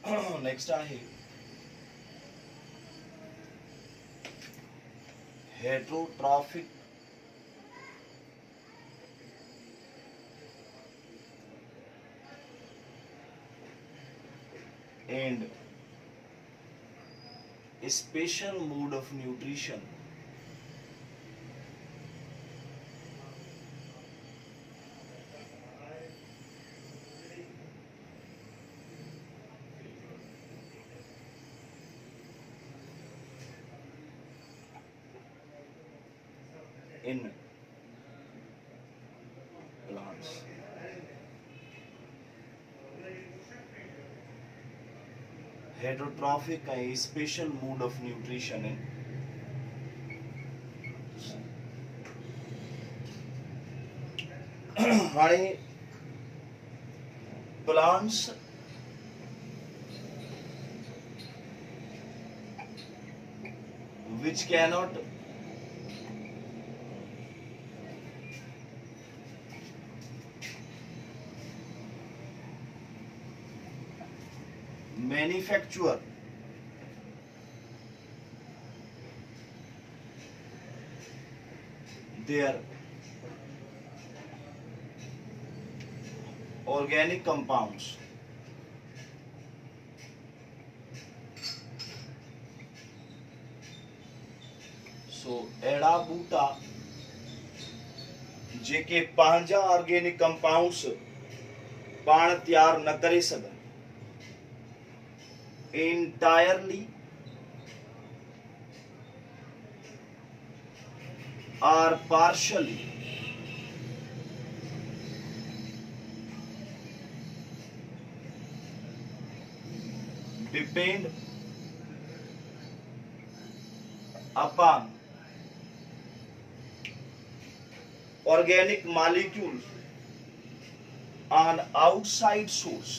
Next आहे heterotrophic and a special mode of nutrition in plants. Heterotrophic a special mode of nutrition in हाणे plants which cannot manufacture their organic compounds so एड़ा बूटा जेके पंहिंजा organic compounds पाण तैयार न करे सघनि entirely or partially depend upon organic molecules on outside source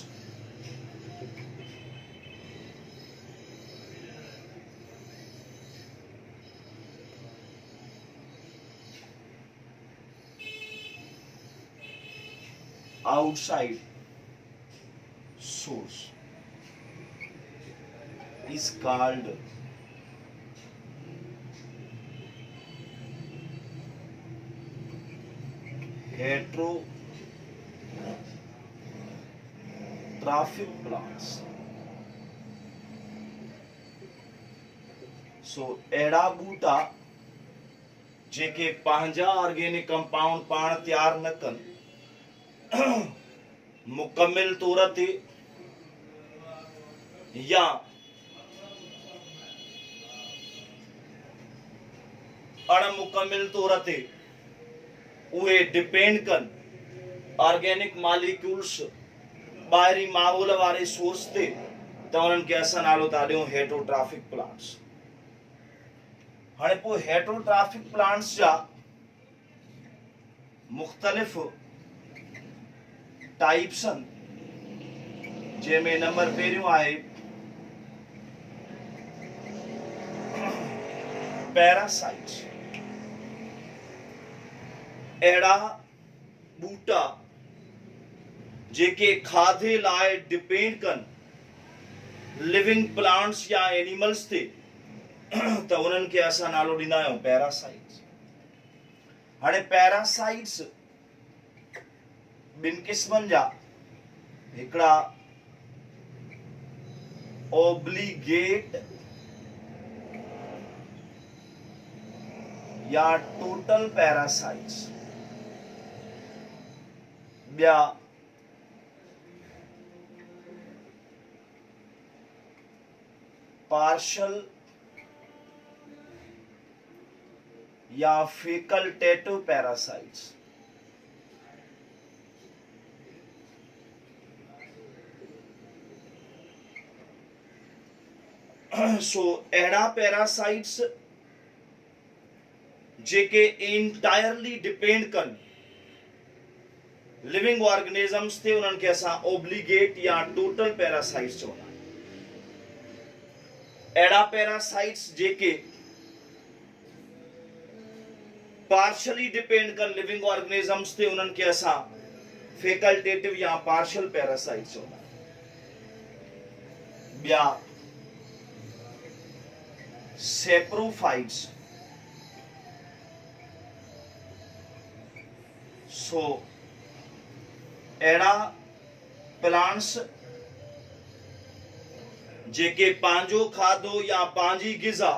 outside source is called heterotrophic plants. So एड़ा बूटा जेके पंहिंजा ऑर्गेनिक कंपाउंड पाण तैयार न कनि मुकम्मिल तौर ते या अणमुकम्मिल तौर ते उहे डिपेंड कनि ऑर्गेनिक मॉलिक्यूल्स ॿाहिरी माहौल वारे सोर्स ते त उन्हनि खे असां नालो था ॾियूं हेटरोट्रॉफिक प्लांट्स। हाणे पोइ हेटरोट्रॉफिक प्लांट्स जा मुख़्तलिफ़ टाइप्स आहिनि जंहिंमें नंबर पहिरियों आहे पैरासाइट्स। अहिड़ा बूटा जेके खाधे लाइ डिपेंड कनि लिविंग प्लांट्स या एनिमल्स ते त उन्हनि खे असां नालो ॾींदा आहियूं पैरासाइट्स। हाणे पैरासाइट्स ॿिनि क़िस्मनि जा, हिकिड़ा ओब्लिगेट या टोटल पैरासाइट्स, ॿिया पार्शल या फेकल्टेटिव पैरासाइट्स। सो अहिड़ा पैरासाइट्स जेके इंटायरली डिपेंड कनि लिविंग ऑर्गेनिजम्स ते उन्हनि खे असां ओब्लिगेट या टोटल पैरासाइट्स चवंदा आहियूं। अहिड़ा पैरासाइट्स जेके पार्शली डिपेंड कनि लिविंग ऑर्गेनिजम्स ते उन्हनि खे असां फेकल्टेटिव या पार्शल पैरासाइट्स चवंदा आहियूं। ॿिया सेप्रोफाइट्स। सो अहिड़ा प्लांट्स जेके पंहिंजो खाधो या पंहिंजी ग़िज़ा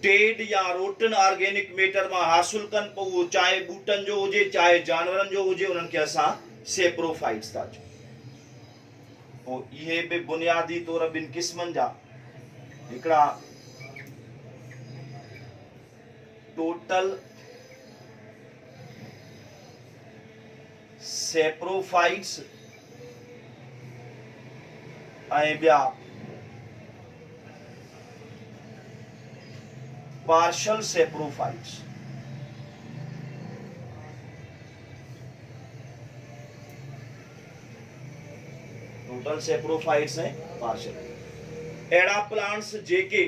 डेड या रोटन ऑर्गेनिक मैटर मां हासिल कनि, पोइ उहो चाहे ॿूटनि जो हुजे चाहे जानवरनि जो हुजे, उन्हनि खे असां सेप्रोफाइट्स था चऊं। पोइ इहे बि बुनियादी तौर ॿिनि क़िस्मनि जा, हिकिड़ा टोटल सेप्रोफाइट्स ऐं ॿिया पार्शल सेप्रोफाइट्स। टोटल सेप्रोफाइट्स ऐं पार्शल अहिड़ा प्लांट्स जेके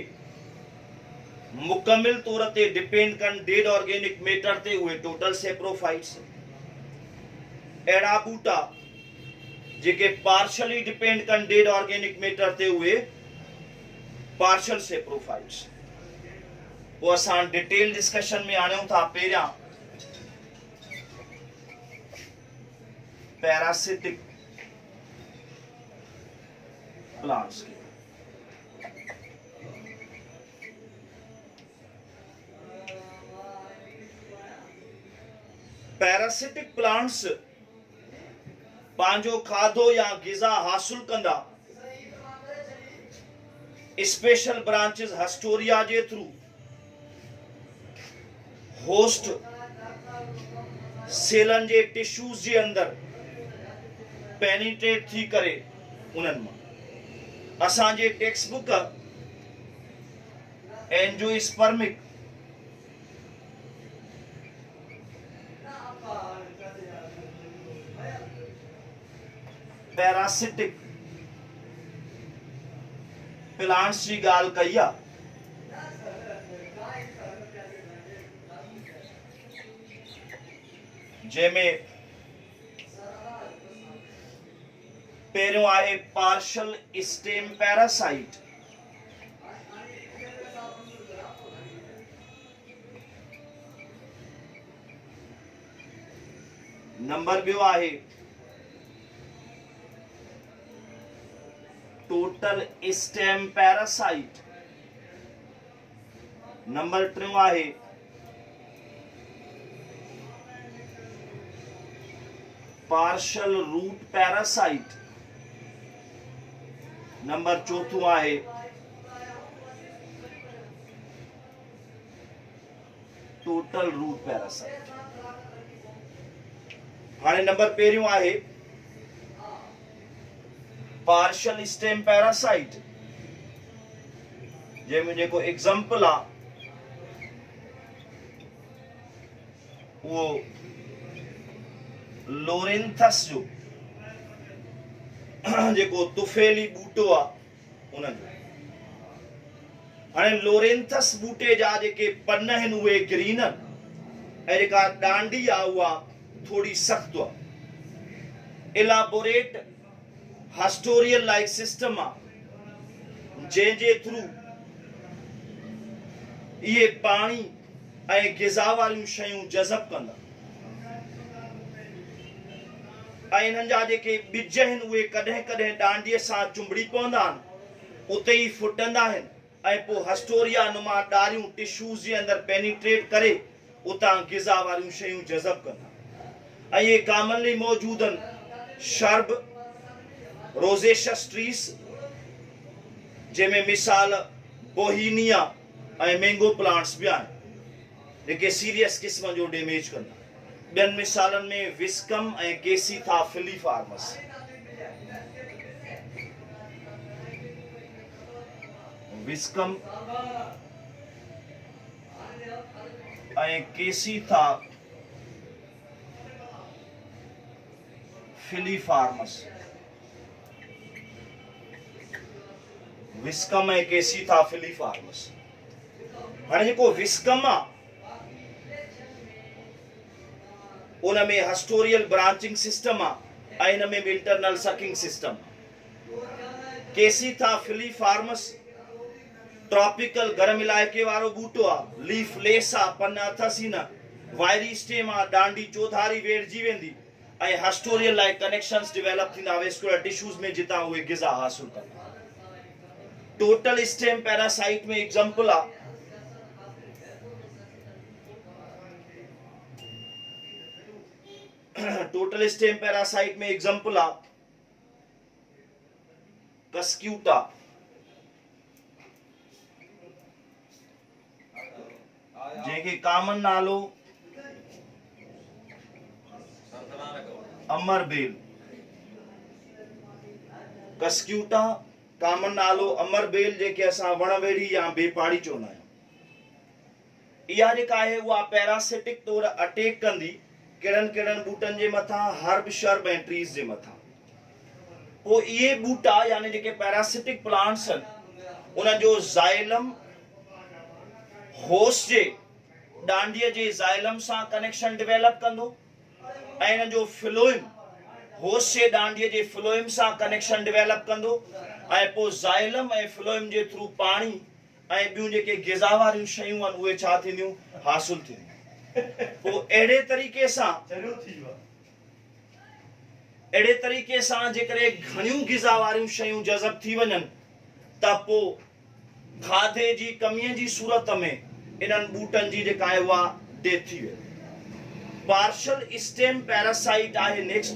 मुकमिल तौर ते डिपेंड कनि डेड ऑर्गेनिक मैटर ते, उहे टोटल सेप्रोफाइट्स। अहिड़ा ॿूटा जेके पार्शली डिपेंड कनि डेड ऑर्गेनिक मैटर ते, उहे पार्शल सेप्रोफाइट्स। पोइ असां डिटेल डिस्कशन में आणियूं था पहिरियां पैरासिटिक प्लांट्स के। पैरासिटिक प्लांट्स पंहिंजो खाधो या ग़िज़ा हासिल कंदा स्पेशल ब्रांचेस हस्टोरिया जे थ्रू होस्ट सेलन जे टिश्यूज जे अंदर पेनिट्रेट थी करे उन्हनि मां असांजे text book angiospermic parasitic plants की ॻाल्हि कई आहे। जंहिंमें पहिरियों आहे पार्शल स्टेम पैरासाइट। नंबर ॿियो आहे टोटल स्टेम पैरासाइट। नंबर टियों आहे पार्शल रूट पैरासाइट। नंबर चौथों आहे टोटल रूट पैरासाइट। हाणे नंबर पहिरियों आहे पार्शल स्टेम पैरासाइट, जंहिंमें जेको एग्जाम्पल आहे वो लोरेंथस जो जेको तुफेली बूटो आहे उनजो। हाणे लोरेंथस बूटे जा जेके पन आहिनि उहे ग्रीन आहिनि ऐं जेका डांडी आहे उहा थोड़ी सख्त आहे। इलाबोरेट हस्टोरियल लाइक सिस्टम आहे जंहिंजे थ्रू इहे पाणी ऐं ग़िज़ा वारियूं शयूं जज़ब कंदा ऐं इन्हनि जा जेके ॿिज आहिनि उहे कॾहिं कॾहिं डांडीअ सां चुंबड़ी पवंदा आहिनि, उते ई फुटंदा आहिनि ऐं पोइ हस्टोरिया नुमा ॾारियूं टिश्यूज़ जे अंदरि पेनिट्रेट करे उतां ग़िज़ा वारियूं शयूं जज़ब कंदा। ऐं इहे कॉमनली मौजूद आहिनि शर्ब रोज़ेशस ट्रीस, जंहिंमें मिसाल बोहीनिया ऐं मैंगो प्लांट्स बि आहिनि जेके सीरियस क़िस्म जो डैमेज कंदा। ॿियनि मिसालनि में विस्कम ऐं केसीथा फिलीफार्मस। विस्कम ऐं केसीथा फिलीफार्मस। विस्कम ऐं केसीथा फिलीफार्मस। हाणे जेको विस्कम आहे उनमें हस्टोरियल ब्रांचिंग सिस्टम आहे ऐं हिन में इंटरनल सकिंग सिस्टम। केसीथा फिलीफार्मस ट्रॉपिकल गरम इलाइके वारो बूटो आहे। लीफ लेस आहे, पन अथसि न। वायरी स्टेम आहे, डांडी चौधारी वेड़जी वेंदी ऐं हस्टोरियल लाइक कनेक्शंस डेवलप थींदा वेस्कुलर टिश्यूज में, जितां उहे ग़िज़ा हासिल कंदा। टोटल स्टेम पैरासाइट में एग्जांपल आहे टोटल स्टेम पैरासाइट में एग्जांपल आहे कस्क्यूटा, जंहिंखे कामन नालो अमरबेल। कस्क्यूटा कामन नालो अमरबेल, जेके असां वणवेड़ी या बेपाड़ी चवंदा आहियूं। इहा जेका आहे उहा पैरासिटिक तौर अटैक कंदी कहिड़नि कहिड़नि बूटनि जे मथां, हर्ब शर्ब ऐं ट्रीज़ जे मथां। पोइ इहे बूटा यानी जेके पैरासिटिक प्लांट्स आहिनि, उन जो ज़ाइलम होस्ट जे डांडीअ जे ज़ाइलम सां कनेक्शन डेवलप कंदो ऐं इन जो फ्लोइम होस्ट जे डांडीअ जे फ्लोइम सां कनेक्शन डेवलप कंदो ऐं पोइ ज़ाइलम ऐं फ्लोइम जे थ्रू पाणी ऐं ॿियूं जेके ग़िज़ा वारियूं शयूं आहिनि उहे छा थींदियूं, हासिल थींदियूं। पोइ अहिड़े तरीक़े सां जेकॾहिं घणियूं ग़िज़ा वारियूं शयूं जज़ब थी वञनि त पोइ खाधे जी कमीअ जी सूरत में इन्हनि बूटनि जी जेका आहे उहा डेथ थी वेंदी। पार्शल स्टेम पैरासाइट आहे नेक्स्ट,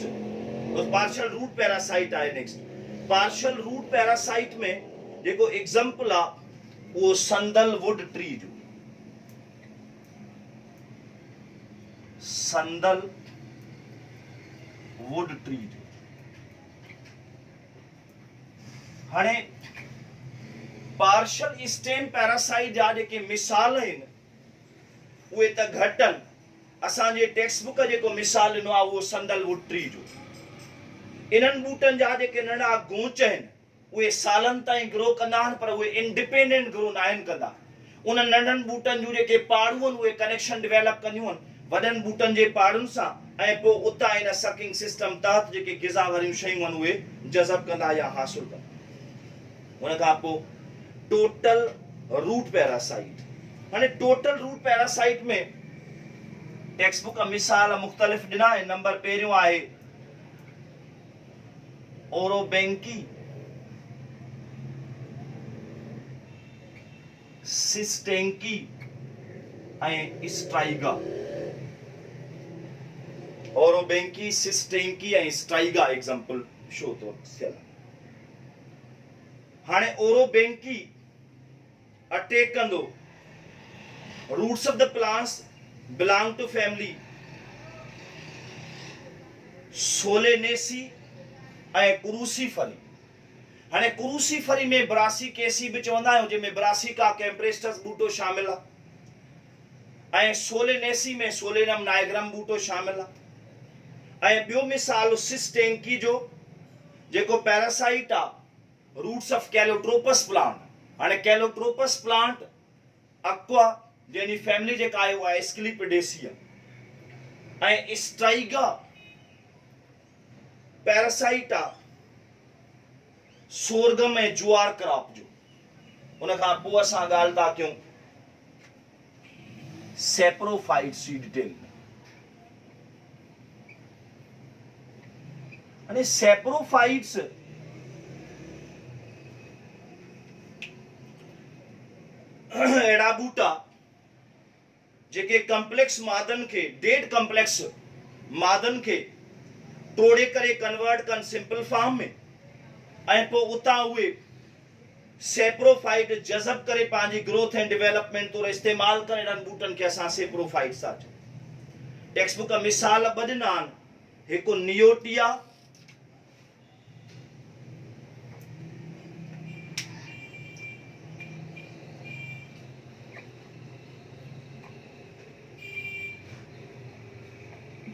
पार्शल रूट पैरासाइट आहे नेक्स्ट। पार्शल रूट पैरासाइट में जेको एग्जांपल आहे उहो संदल वुड ट्री जो। संदल वुड ट्री जो हाणे पार्शल स्टेम पैरासाइट जा जेके मिसाल आहिनि उहे त घटि आहिनि। असांजे टेक्स्ट बुक जेको मिसाल ॾिनो आहे उहो संदल वुड ट्री जो। इन्हनि बूटनि जा जेके नंढा गोंच आहिनि उहे सालनि ताईं ग्रो कंदा आहिनि, पर उहे इंडिपेंडेंट ग्रो न आहिनि कंदा। उन नंढनि बूटनि जूं जेके पाड़ूं आहिनि उहे कनेक्शन डेवलप कंदियूं आहिनि वॾनि बूटनि जे पाड़ुनि सां, ऐं पोइ उतां इन सकिंग सिस्टम तहत जेके ग़िज़ा वारियूं शयूं आहिनि उहे जज़ब कंदा या हासिल कंदा। उन खां पोइ टोटल रूट पैरासाइट। हाणे टोटल रूट पैरासाइट में टेक्स्ट बुक मिसाल मुख़्तलिफ़ ॾिना आहिनि। नंबर पहिरियों आहे ओरोबेंकी, सिस्टेंकी ऐं स्ट्राइगा। ओरोबेंकी, सिस्टेंकी ऐं स्ट्राइगा एग्जांपल शो तो थियल। हाणे ओरोबेंकी अटैक कंदो। Roots of the plants belong to family Solanaceae ऐं कुरूसीफरी। हाणे कुरूसीफरी में ब्रासिकेसी बि चवंदा आहियूं, जंहिंमें ब्रासिका कैम्प्रेस्टस बूटो शामिल आहे, ऐं सोलेनेसी में सोलेनम नाइग्रम बूटो शामिल आहे। ऐं ॿियो मिसाल सिस्टेंकी जो जेको पैरासाइट आहे रूट्स ऑफ कैलोट्रोपस प्लांट। हाणे कैलोट्रोपस प्लांट अक्वा जंहिंजी फैमिली जेका आहे उहा एस्क्लिपिडेसी आहे। ऐं स्ट्राइगा पैरासाइट आहे सोरगम ऐं ज्वार क्रॉप जो। उन खां पोइ असां ॻाल्हि था कयूं सेप्रोफाइट्स जी डिटेल में। हाणे सेप्रोफाइट्स अहिड़ा बूटा जेके कम्प्लेक्स मादनि खे, डेड कम्प्लेक्स मादनि खे तोड़े करे कन्वर्ट कनि सिंपल फॉर्म में, ऐं पोइ उतां उहे सेप्रोफाइट जज़ब करे पंहिंजी ग्रोथ एंड डेवलपमेंट तौर इस्तेमाल करे इन्हनि बूटनि खे असां सेप्रोफाइट्स था चऊं। टेक्स्ट बुक मिसाल ॿ ॾिना आहिनि, हिकु नियोटिया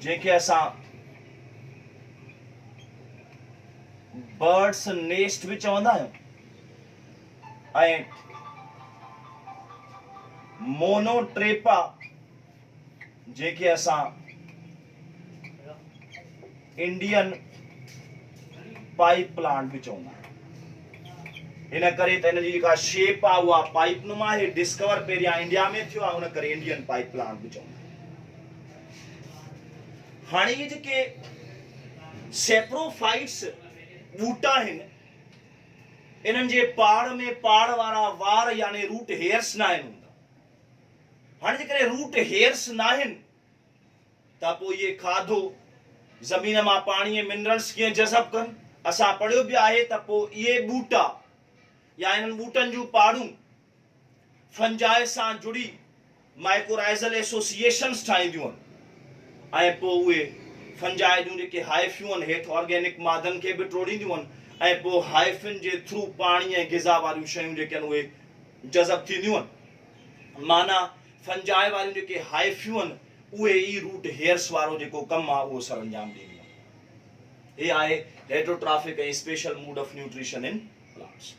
जंहिंखे असां बर्ड्स नेस्ट भी चवंदा आहियूं, ऐं मोनोट्रेपा जंहिंखे असां इंडियन पाइप प्लांट बि चवंदा आहिनि। हिन करे त हिन जी जेका शेप आहे उहा पाइप नुमा आहे। डिस्कवर पहिरियां इंडिया में थियो आहे, हुन करे इंडियन पाइप प्लांट बि चवंदा आहिनि। हाणे ये जेके सेप्रोफाइट्स बूटा आहिनि, इन्हनि जे पाड़ में पाड़ वारा वार यानी रूट हेयर्स न आहिनि हूंदा। हाणे जेकॾहिं रूट हेयर्स न आहिनि त पोइ इहे खाधो ज़मीन मां पाणी मिनरल्स कीअं जज़ब कनि। असां पढ़ियो बि आहे त पोइ इहे बूटा या इन्हनि बूटनि जूं पाड़ूं फंजाई सां जुड़ी माइकोराइज़ल एसोसिएशन्स ठाहींदियूं आहिनि ऐं पोइ उहे फंजाई जूं जेके हाइफियूं आहिनि हेठि ऑर्गेनिक मादनि खे बि टोड़ींदियूं आहिनि ऐं पोइ हाइफिन जे थ्रू पाणी ऐं ग़िज़ा वारियूं शयूं जेके आहिनि उहे जज़ब थींदियूं आहिनि। माना फंजाई वारियूं जेके हाइफियूं आहिनि उहे ई रूट हेयर्स वारो जेको कमु आहे उहो सरअंजाम ॾींदियूं आहिनि। हे आहे हेटरोट्रॉफिक ऐं special mood off nutrition in plants.